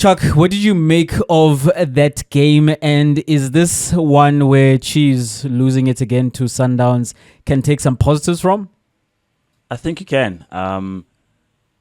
Chuck, what did you make of that game? And is this one where Chiefs losing it again to Sundowns can take some positives from? I think you can,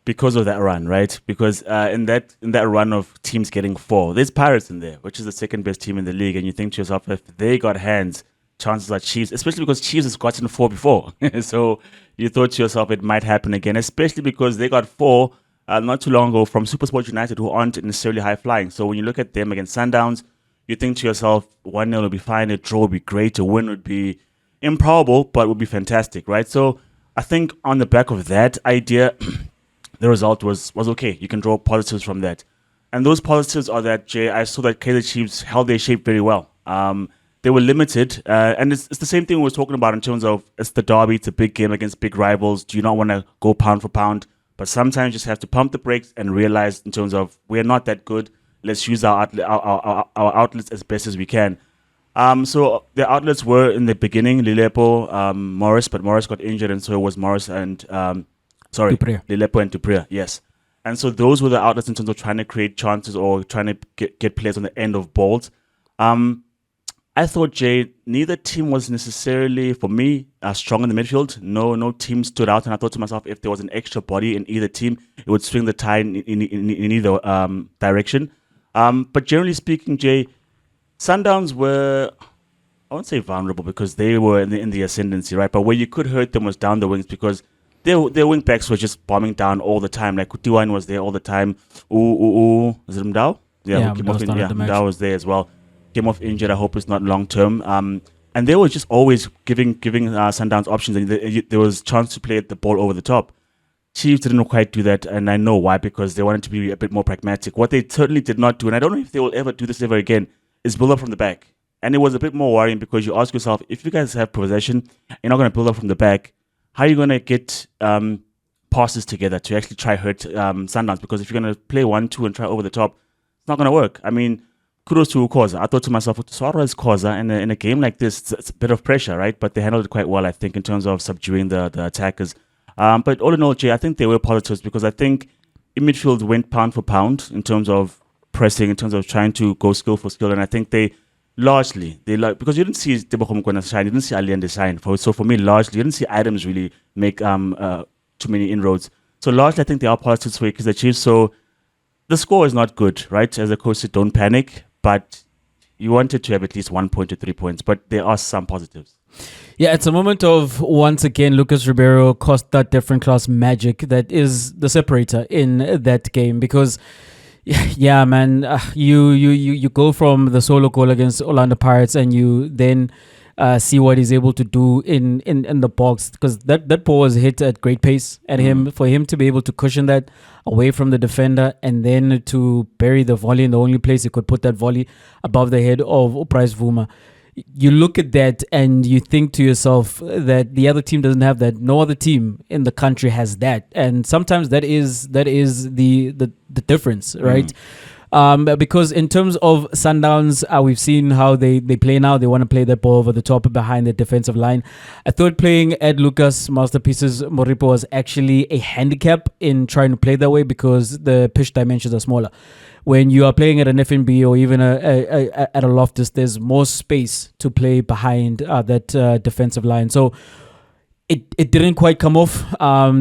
because of that run, right? Because in that run of teams getting 4, there's Pirates in there, which is the second best team in the league, and you think to yourself, if they got hands, chances are Chiefs, especially because Chiefs has gotten 4 before. So you thought to yourself it might happen again, especially because they got 4 not too long ago from SuperSport United, who aren't necessarily high flying. So when you look at them against Sundowns, you think to yourself, 1-0 will be fine, a draw would be great, a win would be improbable, but would be fantastic, right? So I think on the back of that idea, the result was okay. You can draw positives from that. And those positives are that, Jay, I saw that Kaizer Chiefs held their shape very well. They were limited, and it's the same thing we were talking about in terms of it's the derby, it's a big game against big rivals. Do you not want to go pound for pound? But sometimes you just have to pump the brakes and realize in terms of we're not that good. Let's use our outlets as best as we can. So the outlets were in the beginning, Lilepo, Morris, but Morris got injured, and so it was Morris and, Lilepo and Dupria, yes. And so those were the outlets in terms of trying to create chances or trying to get players on the end of balls. I thought, Jay, neither team was necessarily, for me, strong in the midfield. No team stood out. And I thought to myself, if there was an extra body in either team, it would swing the tide in either direction. But generally speaking, Jay, Sundowns were, I won't say vulnerable because they were in the ascendancy, right? But where you could hurt them was down the wings because their wing backs were just bombing down all the time. Like Kutiwan was there all the time. Is it Mdao? Yeah, Mdao was there as well. Came off injured. I hope it's not long term. And they were just always giving Sundowns options, and there was chance to play the ball over the top. Chiefs didn't quite do that, and I know why, because they wanted to be a bit more pragmatic. What they certainly did not do, and I don't know if they will ever do this ever again, is build up from the back. And it was a bit more worrying because you ask yourself, if you guys have possession, you're not going to build up from the back. How are you going to get passes together to actually try hurt Sundowns? Because if you're going to play 1-2 and try over the top, it's not going to work. I mean, kudos to Khoza. I thought to myself, Suarez Khoza, in a game like this, it's a bit of pressure, right? But they handled it quite well, I think, in terms of subduing the attackers. But all in all, Jay, I think they were positives because I think in midfield went pound for pound in terms of pressing, in terms of trying to go skill for skill. And I think they largely, because you didn't see Tebogo Mokoena shine, you didn't see Allende shine. So for me, largely, you didn't see Adams really make too many inroads. So largely, I think they are positives for Kaizer Chiefs. So the score is not good, right? As a coach said, don't panic. But you wanted to have at least 1 point to 3 points, but there are some positives. Yeah, it's a moment of, once again, Lucas Ribeiro cost that different class magic that is the separator in that game because, yeah, man, you go from the solo goal against Orlando Pirates and you then see what he's able to do in the box because that ball was hit at great pace at him. For him to be able to cushion that away from the defender and then to bury the volley in the only place he could put that volley above the head of Bryce Vuma. You look at that and you think to yourself that the other team doesn't have that. No other team in the country has that, and sometimes that is the difference, right? Because in terms of Sundowns, we've seen how they play now. They want to play that ball over the top behind the defensive line. I thought playing Ed Lucas, Masterpieces, Moripo was actually a handicap in trying to play that way because the pitch dimensions are smaller. When you are playing at an FNB or even at a Loftus, there's more space to play behind that defensive line. So it didn't quite come off.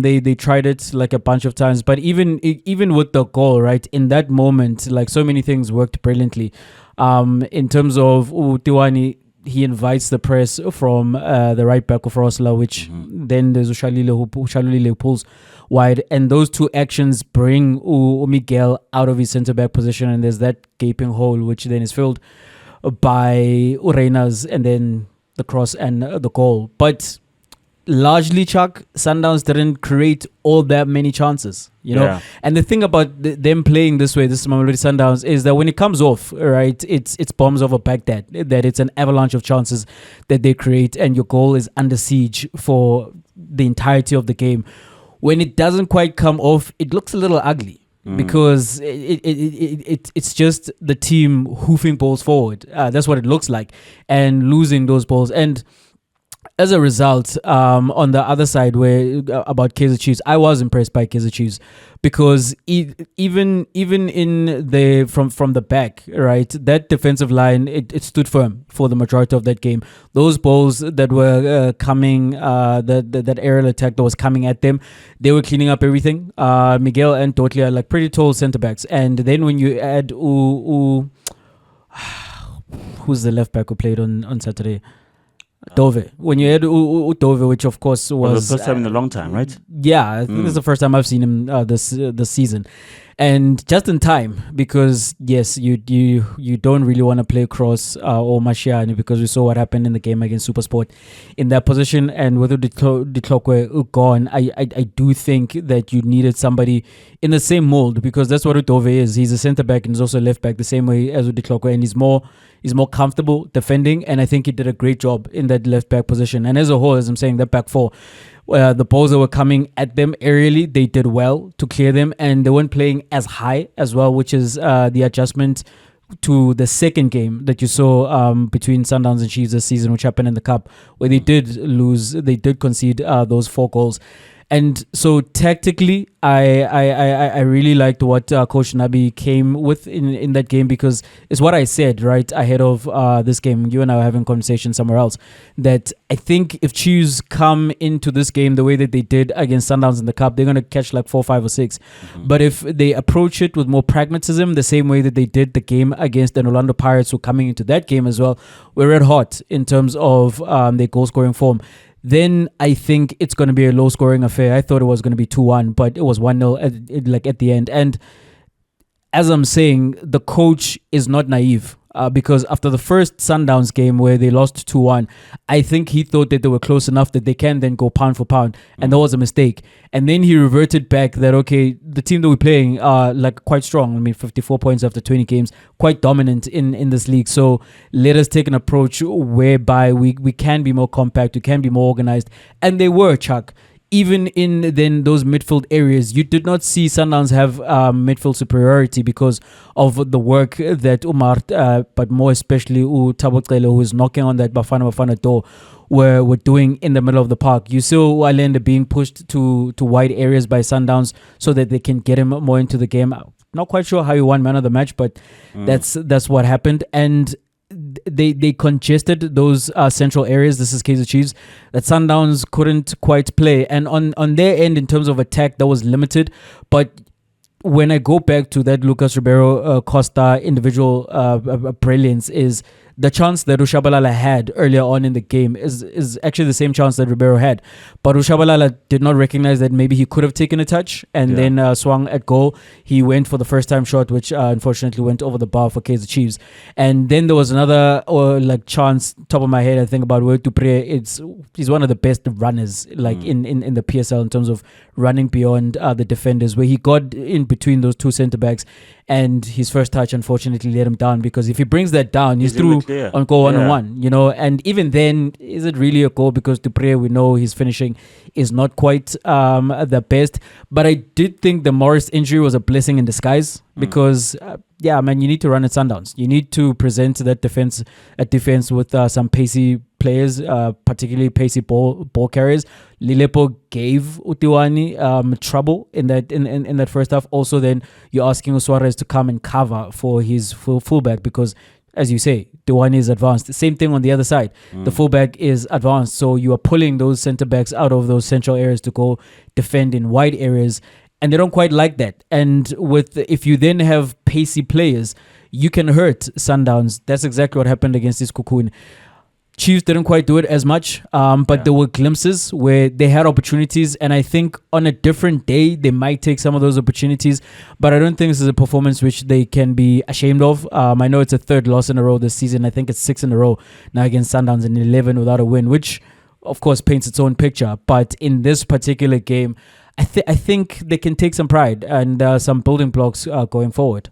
They tried it like a bunch of times, but even with the goal, right, in that moment, like so many things worked brilliantly. In terms of Tiwani, he invites the press from the right back of Rosla, which then there's Ushalile who pulls wide, and those two actions bring Miguel out of his centre back position, and there's that gaping hole which then is filled by Ureina's and then the cross and the goal. But largely, Chuck, Sundowns didn't create all that many chances, you know. Yeah. And the thing about them playing this way, this Mamelodi Sundowns, is that when it comes off, right, it's bombs over Baghdad. That it's an avalanche of chances that they create, and your goal is under siege for the entirety of the game. When it doesn't quite come off, it looks a little ugly because it's just the team hoofing balls forward. That's what it looks like, and losing those balls. And as a result, on the other side, where about Kaizer Chiefs, I was impressed by Kaizer Chiefs because even in the from the back, right, that defensive line it stood firm for the majority of that game. Those balls that were coming, that aerial attack that was coming at them, they were cleaning up everything. Miguel and Totley are like pretty tall centre backs, and then when you add who's the left back who played on Saturday? Dove. When you had Dove, which of course was the first time in a long time, right? Yeah, I think it's the first time I've seen him this season, and just in time because yes, you don't really want to play cross or Mashiane because we saw what happened in the game against SuperSport in that position, and with the clock were gone, I do think that you needed somebody in the same mold because that's what Dove is. He's a centre back and he's also a left back the same way as the clock, and he's more comfortable defending, and I think he did a great job in that left back position. And as a whole, as I'm saying, that back four, the balls that were coming at them aerially, they did well to clear them, and they weren't playing as high as well, which is the adjustment to the second game that you saw between Sundowns and Chiefs this season, which happened in the Cup, where they did lose, they did concede those 4 goals. And so tactically, I really liked what Coach Nabi came with in that game because it's what I said right ahead of this game. You and I were having a conversation somewhere else that I think if Chiefs come into this game the way that they did against Sundowns in the Cup, they're going to catch like 4, 5 or 6. Mm-hmm. But if they approach it with more pragmatism, the same way that they did the game against the Orlando Pirates, who coming into that game as well, were red hot in terms of their goal scoring form, then I think it's going to be a low-scoring affair. I thought it was going to be 2-1, but it was 1-0 at the end. And as I'm saying, the coach is not naive because after the first Sundowns game where they lost 2-1, I think he thought that they were close enough that they can then go pound for pound, and that was a mistake. And then he reverted back that, okay, the team that we're playing are like quite strong. I mean, 54 points after 20 games, quite dominant in this league. So let us take an approach whereby we can be more compact, we can be more organized. And they were, Chuck. Even in then those midfield areas, you did not see Sundowns have midfield superiority because of the work that Umar, but more especially Thabo Cele, who is knocking on that Bafana door, were doing in the middle of the park. You saw Walenda being pushed to wide areas by Sundowns so that they can get him more into the game. Not quite sure how he won man of the match, but that's what happened. And they congested those central areas. This is Kaizer Chiefs that Sundowns couldn't quite play, and on their end in terms of attack that was limited. But when I go back to that Lucas Ribeiro Costa individual brilliance, is the chance that Ushabalala had earlier on in the game is actually the same chance that Ribeiro had. But Ushabalala did not recognize that maybe he could have taken a touch and then swung at goal. He went for the first time shot, which unfortunately went over the bar for Kaizer Chiefs. And then there was another chance, top of my head, I think about where Dupre. He's one of the best runners in the PSL in terms of running beyond the defenders, where he got in between those two centre backs. And his first touch, unfortunately, let him down, because if he brings that down, he's through on goal 1-on-1, And even then, is it really a goal? Because Dupre, we know his finishing is not quite the best. But I did think the Morris injury was a blessing in disguise because, you need to run at Sundowns. You need to present that defense with some pacey players, particularly pacey ball carriers. Lilepo gave Utiwani trouble in that first half. Also, then you're asking Suarez to come and cover for his fullback because, as you say, Tiwani is advanced. The same thing on the other side. The fullback is advanced, so you are pulling those centre backs out of those central areas to go defend in wide areas, and they don't quite like that. And if you then have pacey players, you can hurt Sundowns. That's exactly what happened against this Cocoon. Chiefs didn't quite do it as much, but there were glimpses where they had opportunities, and I think on a different day they might take some of those opportunities, but I don't think this is a performance which they can be ashamed of. I know it's a third loss in a row this season. I think it's 6 in a row now against Sundowns and 11 without a win, which of course paints its own picture. But in this particular game, I think they can take some pride and some building blocks going forward.